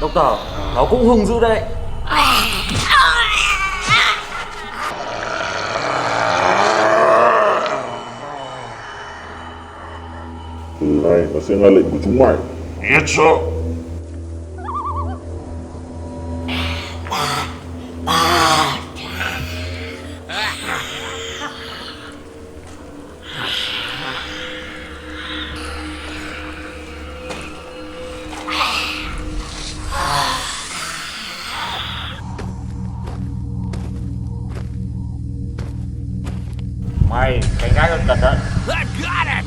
Độc Tờ, nó cũng hung dữ đấy. Từ nay nó sẽ nghe lệnh của chúng mày. Yes sir. Mày, cảnh gái cẩn thận. I got it!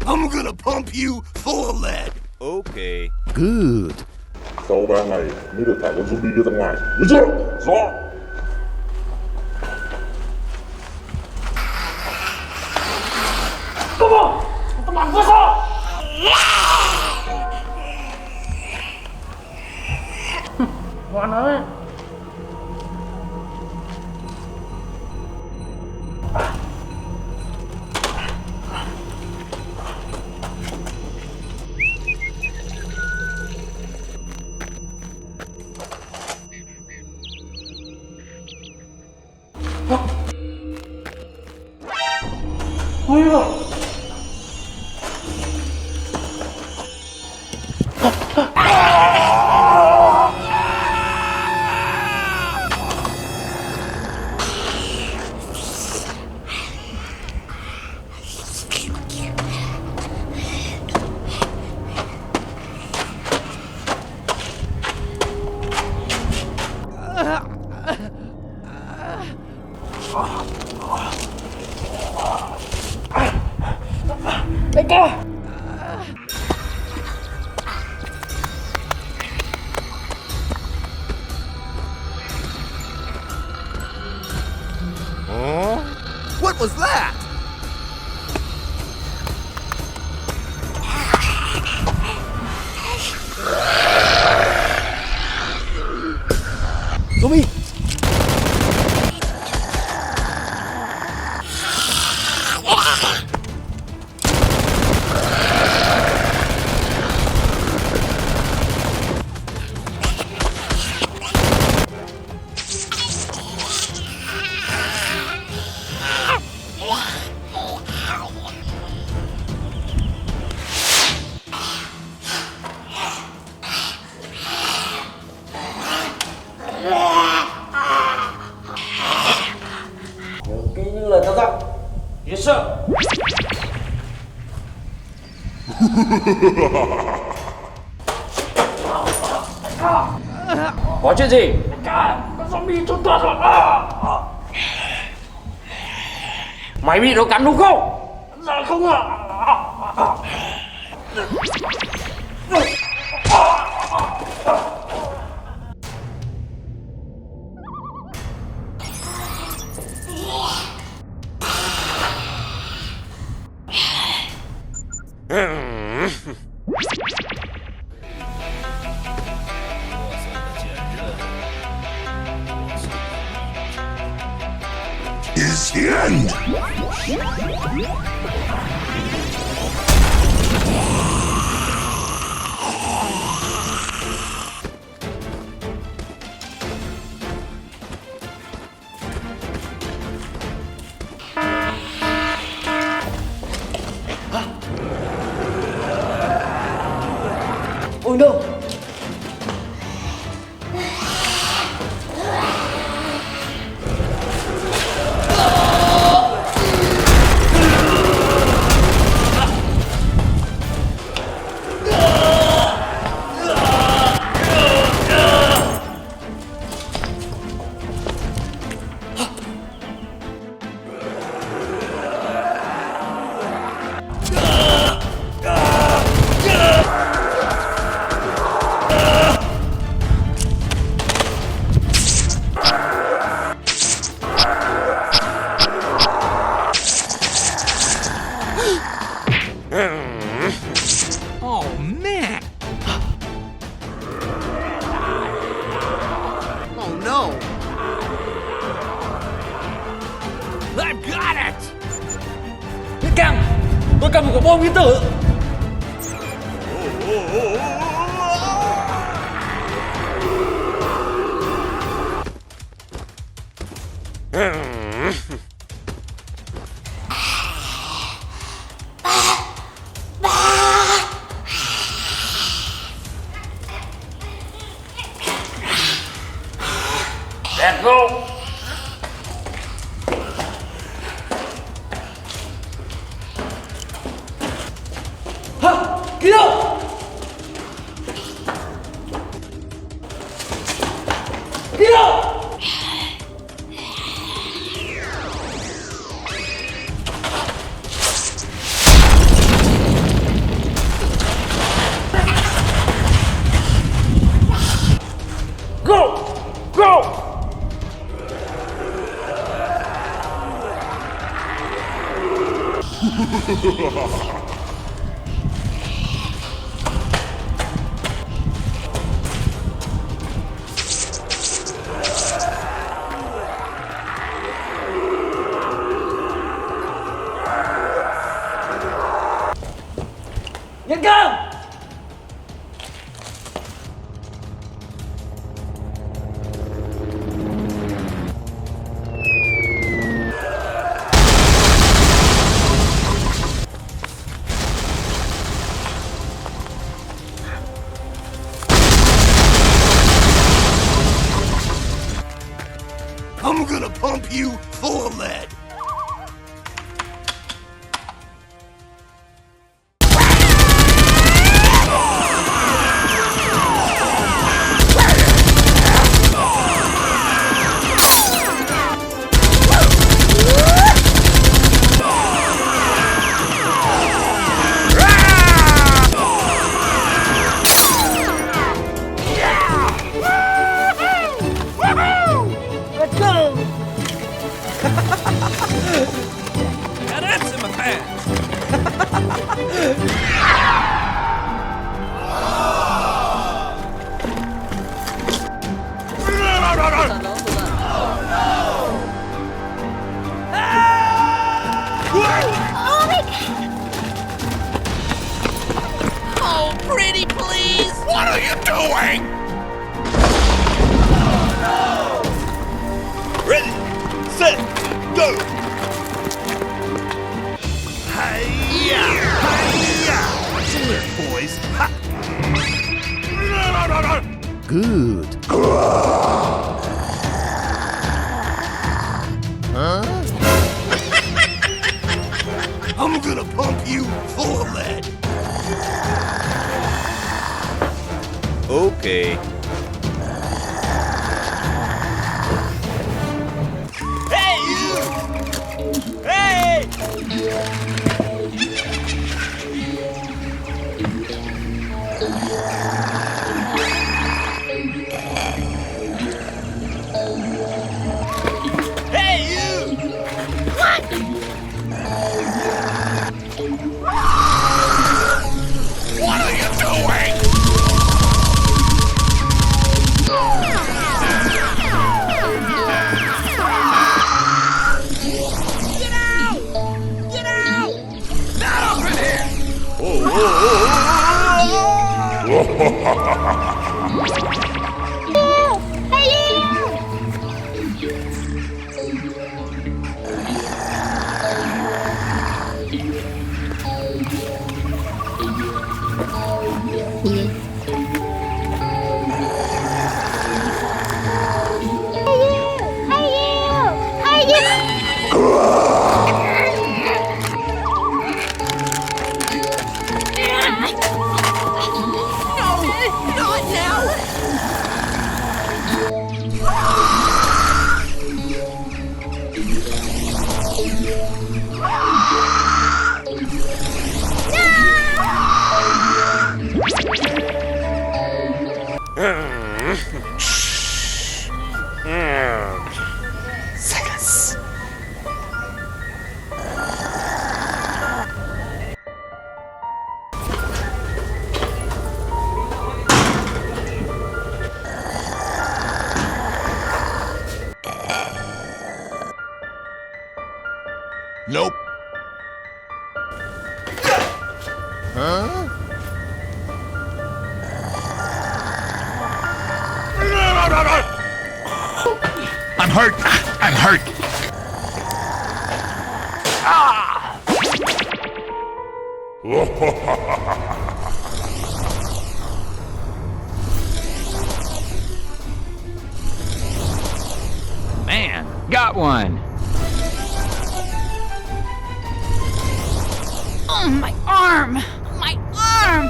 I'm gonna pump you full of lead. Okay. Good. Sau 3 ngày mới được thả con zombie ra ngoài. Biết chưa? Rõ. Come on! Come on, let's go! Hoan ơi! Ôi giời! Đại ca! What was that? Zombie! Nhớ kỹ những lời tao dặn. Yes sir. Có chuyện gì? Con zombie trốn thoát rồi. Mày bị nó cắn đúng không? Dạ không ạ. Is the end. Ôi no! Oh man! Oh no! I've got it! Kiên! Tôi cần một quả bom nguyên tử. Let's go. Ha, Kiên đâu? Kiên đâu? Go! Go! Nhân công! I'm gonna pump you full of lead. Let's go! Now that's in my pants. Oh, pretty please! What are you doing? Ready, set, go! Hi-ya! Hi-ya! Some there, boys! Ha! Good. Huh? I'm gonna pump you full of lead. Okay. Hey, you! Hey! Hey, you! What? What are you doing? Get out! Get out! Not up in here! Not now! Silence. Nope. I'm hurt. I'm hurt. Man, got one. Oh, my arm! My arm!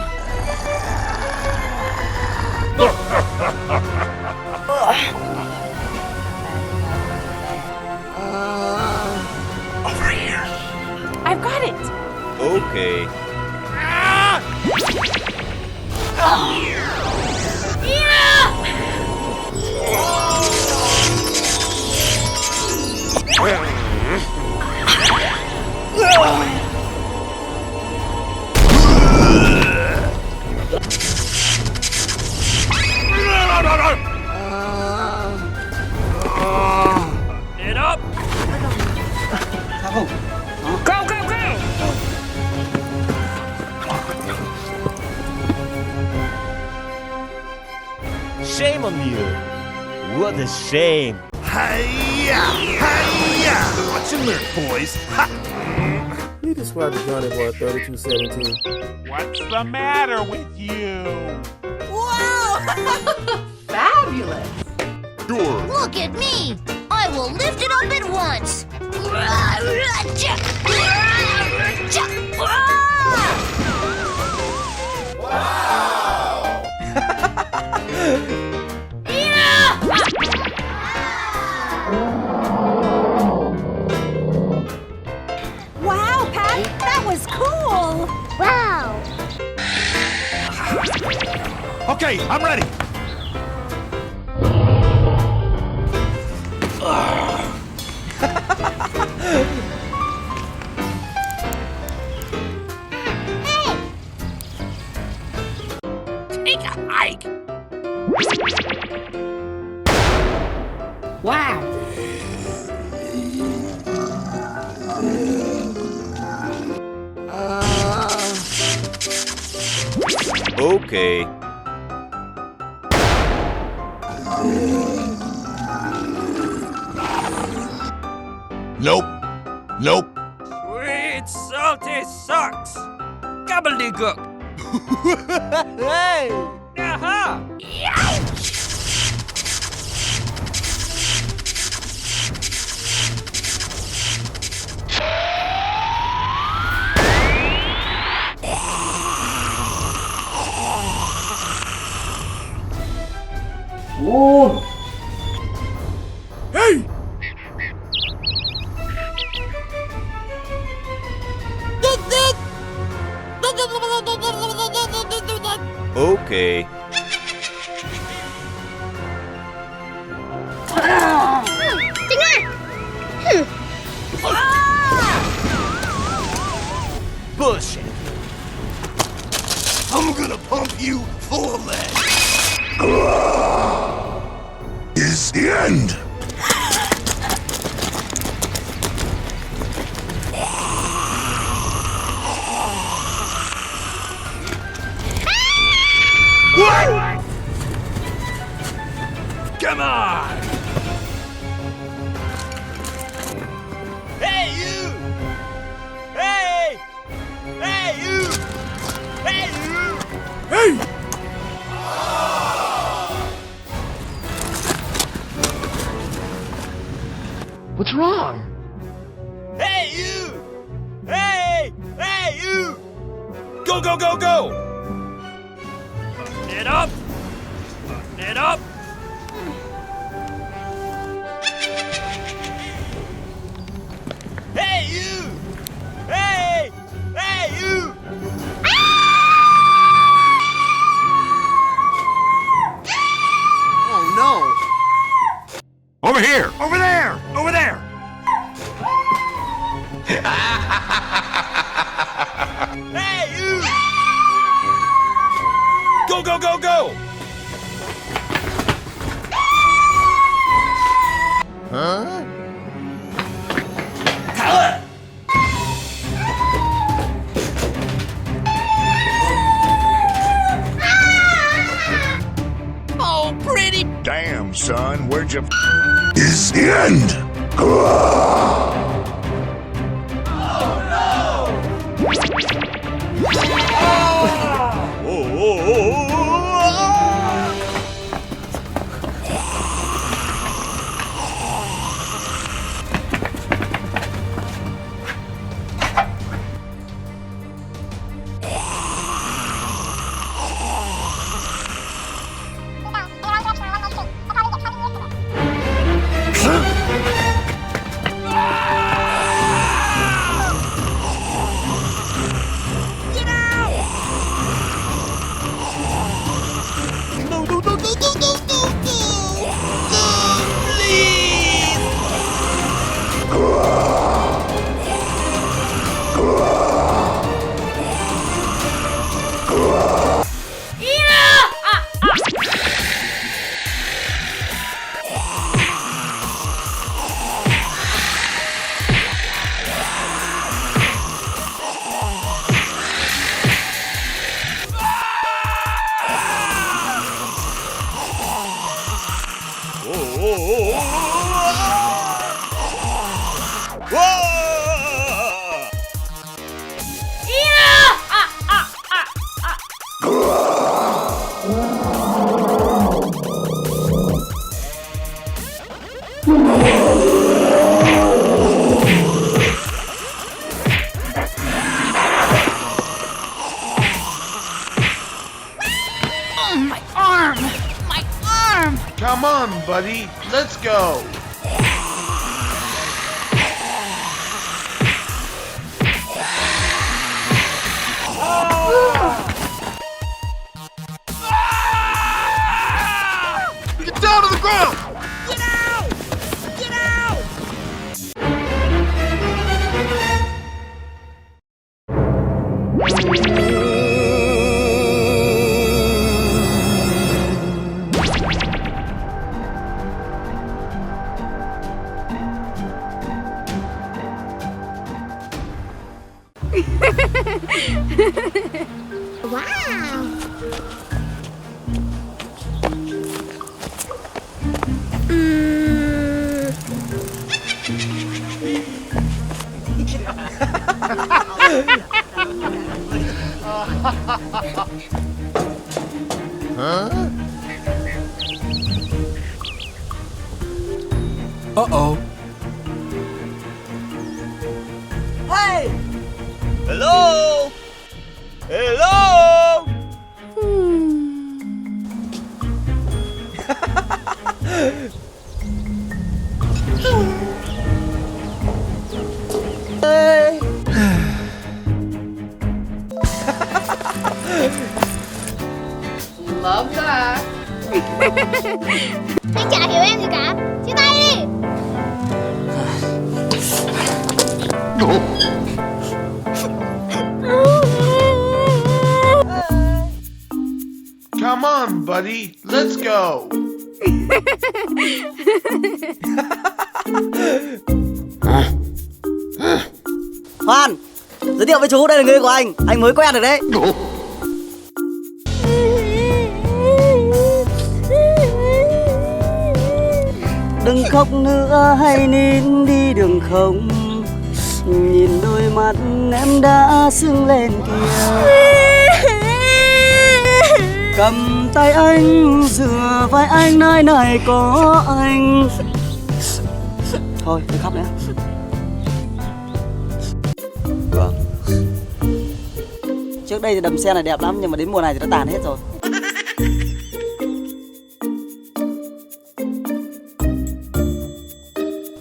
Over here. I've got it! Okay. Get up! Go, go, go! Shame on you. What a shame. Hiya! Hiya! Watch your lip, boys. Ha! He described the Johnny Boy 3217. What's the matter with you? Whoa! Fabulous! Sure. Look at me! I will lift it up at once! Wow, Pat! That was cool! Wow! Okay, I'm ready. Take a hike! Wow! Okay. Nope. Nope. Sweet salty socks! Gobbledygook! Hey! Aha! Hey! Okay. Bullshit. I'm gonna pump you full of lead. Is the end. What? Come on! Hey, you! Hey! Hey, you! Hey, you! Hey! What's wrong? Hey, you! Hey! Hey, you! Go, go, go, go! Get up! Get up! Hey, you! Hey! Hey, you! Oh no! Over here! Over there! Over there! Hey, you! Go, go, go, go! Huh? Hoan, where'd you Is the end. My arm! My arm! Come on, buddy. Let's go. Get down to the ground! Get out! Get out! Wow! Huh? Uh-oh. Hey! Hello? Hello? Hey! Love that. Anh chả hiểu em gì cả. Chia tay đi. Come on, buddy. Let's go. Hoan, giới thiệu với chú, đây là người của anh mới quen rồi đấy. Đừng khóc nữa, hãy nín đi đường không. Nhìn đôi mắt em đã sưng lên kìa. Cầm tay anh, dựa vai anh, nơi này có anh. Thôi, đừng khóc nữa. Vâng. Trước đây thì đầm sen này đẹp lắm, nhưng mà đến mùa này thì nó tàn hết rồi.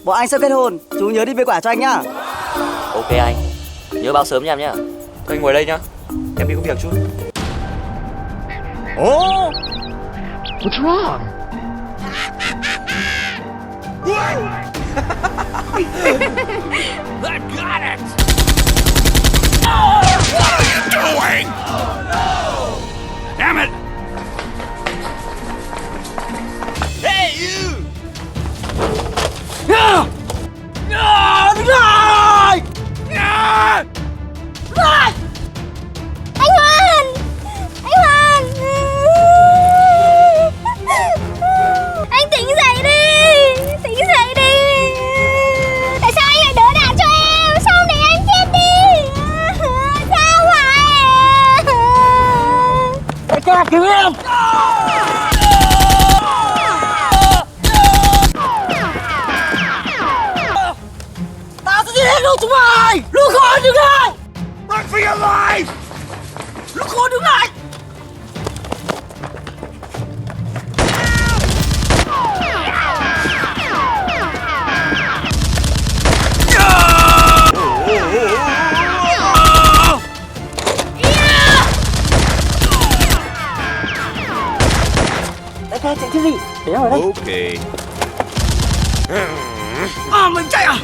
Bọn anh sắp kết hôn, chú nhớ đi bê quả cho anh nhá. Ok anh, nhớ báo sớm nha em nhá. Thôi anh ngồi đây nhá, em đi có việc chút. Oh! What's wrong? I got it! Oh, what are you doing? Oh no! Damn it! Hey, you! No! No! No! Ah! Hoan! Anh Hoan! Anh Hoan! Anh tỉnh dậy đi! Kéo rồi đấy. Okay. Mình chạy à?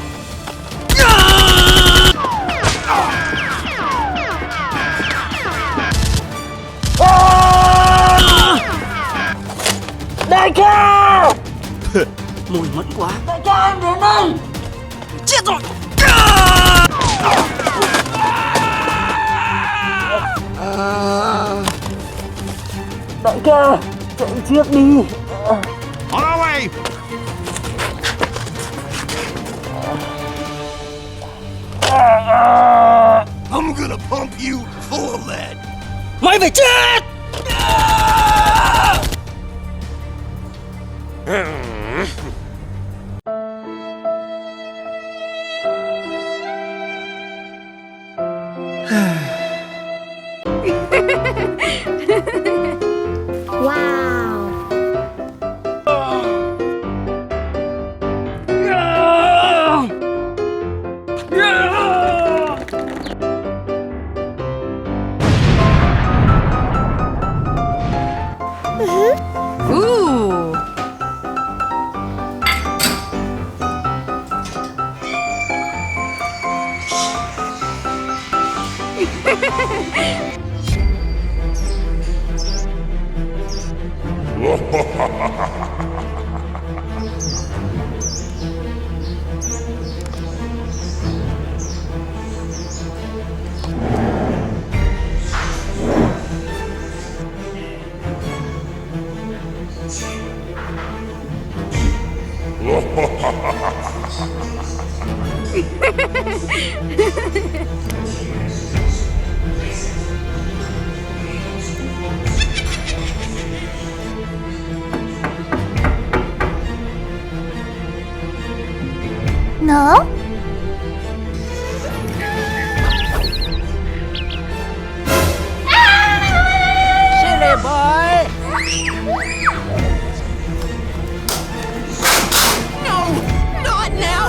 Đại ca! Mùi mẫn quá. Đại ca em đến đây. Chết rồi. Đại ca, chạy trước đi. On our way. I'm gonna pump you full of lead. Mày phải chết! Wow. Ooh. No? Silly boy! Not now.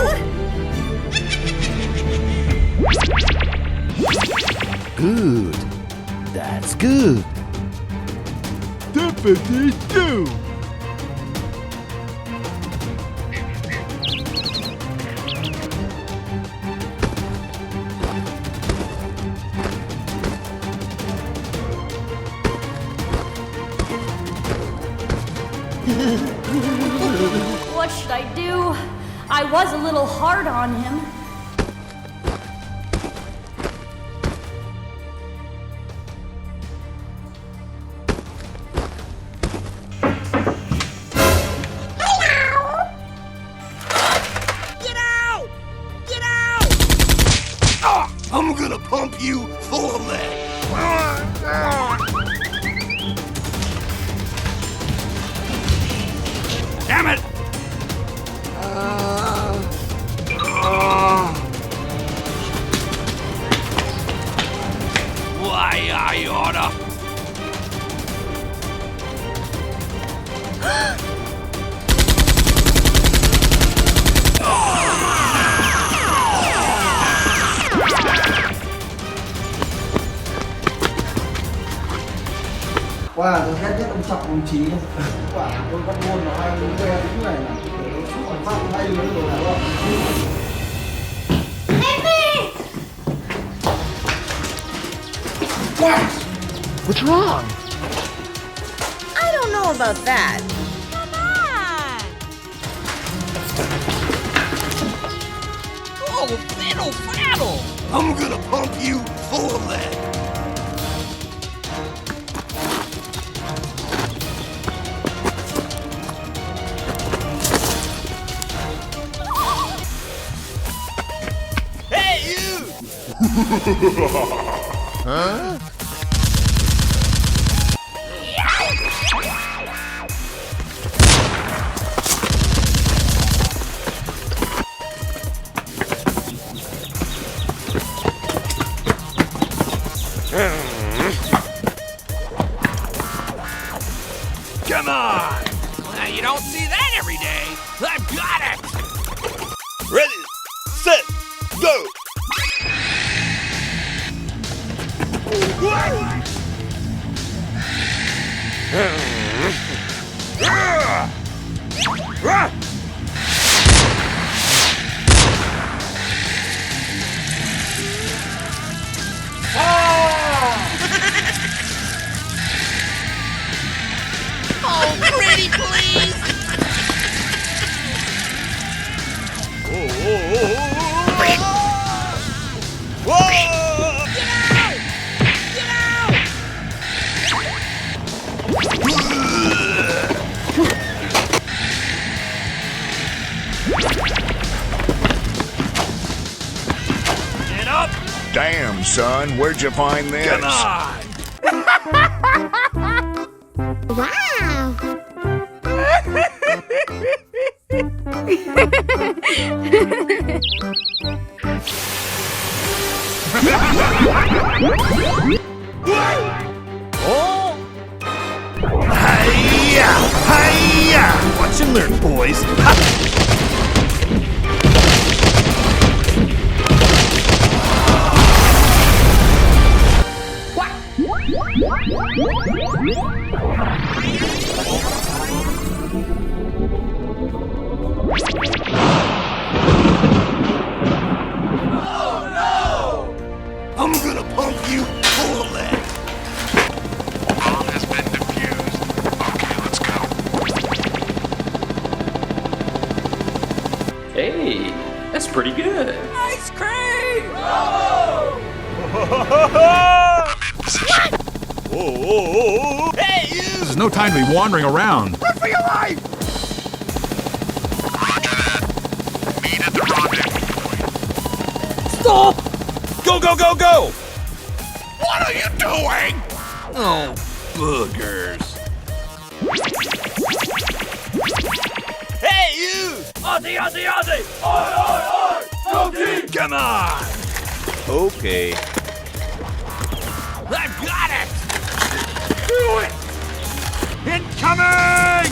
Good. That's good. Tippity do. What should I do? I was a little hard on him. I'm gonna pump you full of lead. Damn it! Why, I oughta. Wow, tôi ghét nhất ông Trọng ông Trí. Quả tôi bắt buôn nó hay những cái này là để nó suốt còn phát hay lớn rồi đúng không? What? What's wrong? I don't know about that. Oh, fiddle faddle! I'm gonna pump you full of lead. Hey, you! Huh? Come on! You don't see that every day. I've got it! Ready, set, go! Get up! Damn, son, where'd you find this? Come on! Wow. Oh! Hi-ya! Hi-ya! Watch and learn, boys. I'm gonna pump you full of lead. Bomb has been defused. Okay, let's go. Hey, that's pretty good. Ice cream! Hey, you! This is no time to be wandering around. Run for your life! Roger that. Meet at the rendezvous point. Stop! Go, go, go, go! What are you doing? Oh, boogers. Hey, you! Ozzy, Ozzy, Ozzy! Oi, oi, oi! Go team! Come on! Okay. I've got it! Do it! Incoming!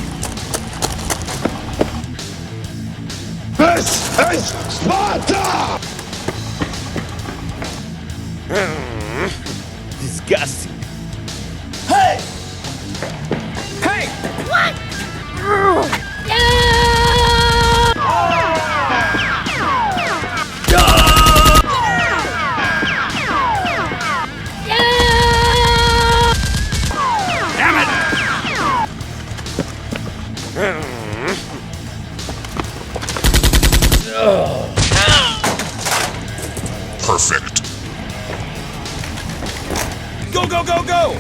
This is Sparta! Disgusting. Hey! Hey! What? Damn it! Perfect. Go, go, go, go!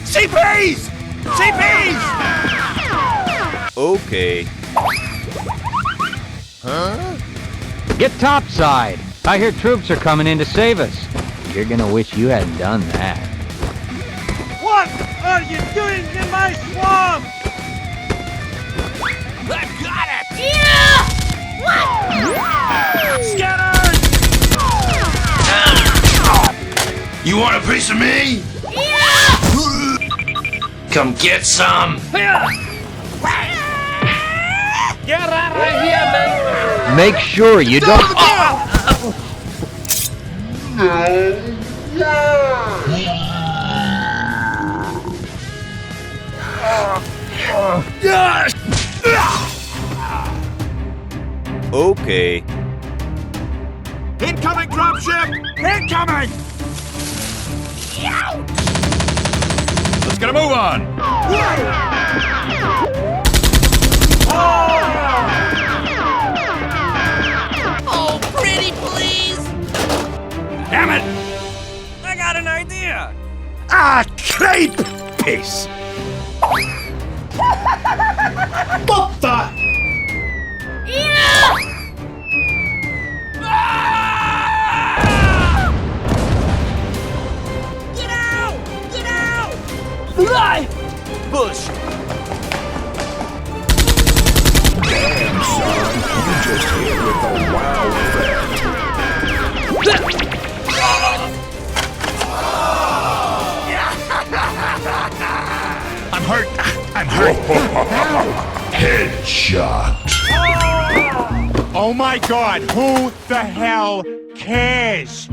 CPs! CPs! Okay. Get topside. I hear troops are coming in to save us. You're gonna wish you hadn't done that. What are you doing in my swamp? I've got it! Yeah! What? Scattered! You want a piece of me? Yeah! Come get some. Get out of here, man! Make sure you don't. Okay. Incoming dropship! Incoming! Let's get a move on. Oh, pretty please! Damn it! I got an idea! Ah, crepe piece! What the? Yeah! Get out! Get out! Bush. Damn, son. You just hit with a wild threat. I'm hurt. I'm hurt. Headshot. Oh my god, who the hell cares?